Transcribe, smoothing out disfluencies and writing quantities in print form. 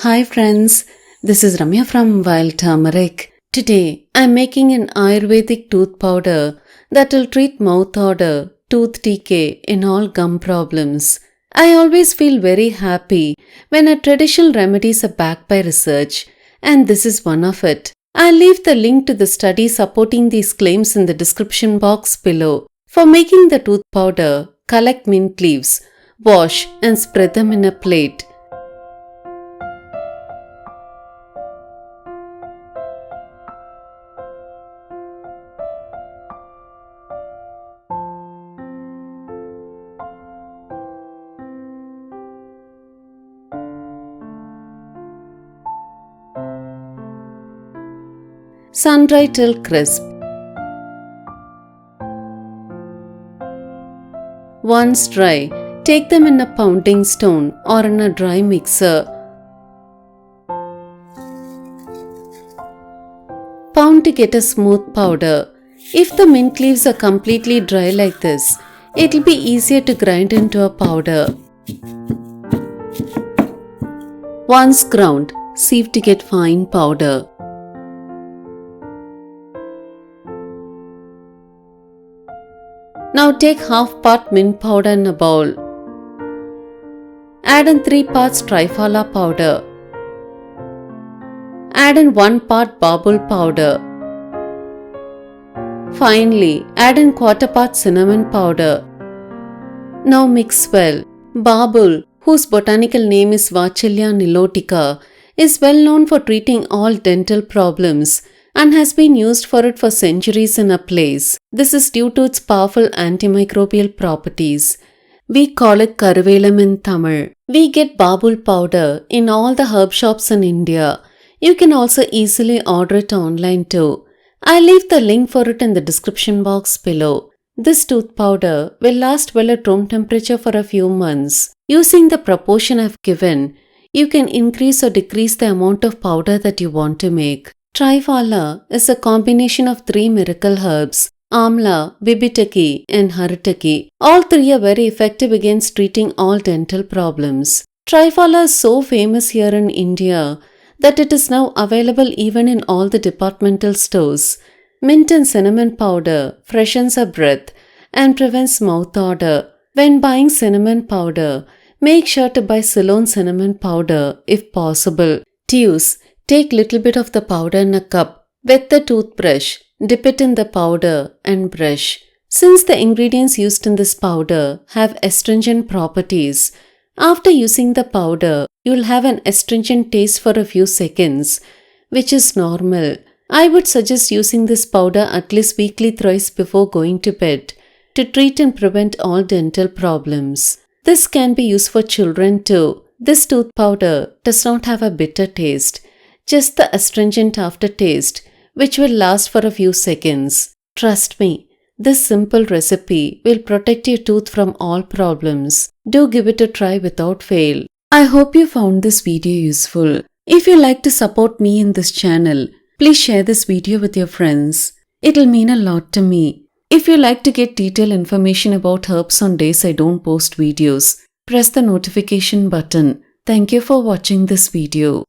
Hi friends, this is Ramya from Wild Turmeric. Today I am making an Ayurvedic tooth powder that will treat mouth odor, tooth decay and all gum problems. I always feel very happy when a traditional remedies are backed by research, and this is one of it. I'll leave the link to the study supporting these claims in the description box below. For making the tooth powder, collect mint leaves, wash and spread them in a plate. Sun-dry till crisp. Once dry, take them in a pounding stone or in a dry mixer. Pound to get a smooth powder. If the mint leaves are completely dry like this, it will be easier to grind into a powder. Once ground, sieve to get fine powder. Now take half part mint powder in a bowl. Add in 3 parts triphala powder. Add in 1 part babul powder. Finally, add in 1/4 part cinnamon powder. Now mix well. Babul, whose botanical name is Vachellia nilotica, is well known for treating all dental problems and has been used for it for centuries in a place. This is due to its powerful antimicrobial properties. We call it Karuvelam in Tamil. We get babul powder in all the herb shops in India. You can also easily order it online too. I'll leave the link for it in the description box below. This tooth powder will last well at room temperature for a few months. Using the proportion I've given, you can increase or decrease the amount of powder that you want to make. Triphala is a combination of 3 miracle herbs, Amla, Bibitaki and Haritaki. All 3 are very effective against treating all dental problems. Triphala is so famous here in India that it is now available even in all the departmental stores. Mint and cinnamon powder freshens our breath and prevents mouth odor. When buying cinnamon powder, make sure to buy Ceylon cinnamon powder if possible. To use, take little bit of the powder in a cup. Wet the toothbrush, dip it in the powder and brush. Since the ingredients used in this powder have astringent properties, after using the powder, you'll have an astringent taste for a few seconds, which is normal. I would suggest using this powder at least weekly thrice before going to bed to treat and prevent all dental problems. This can be used for children too. This tooth powder does not have a bitter taste, just the astringent aftertaste, which will last for a few seconds. Trust me, this simple recipe will protect your tooth from all problems. Do give it a try without fail. I hope you found this video useful. If you like to support me in this channel, please share this video with your friends. It'll mean a lot to me. If you like to get detailed information about herbs on days I don't post videos, press the notification button. Thank you for watching this video.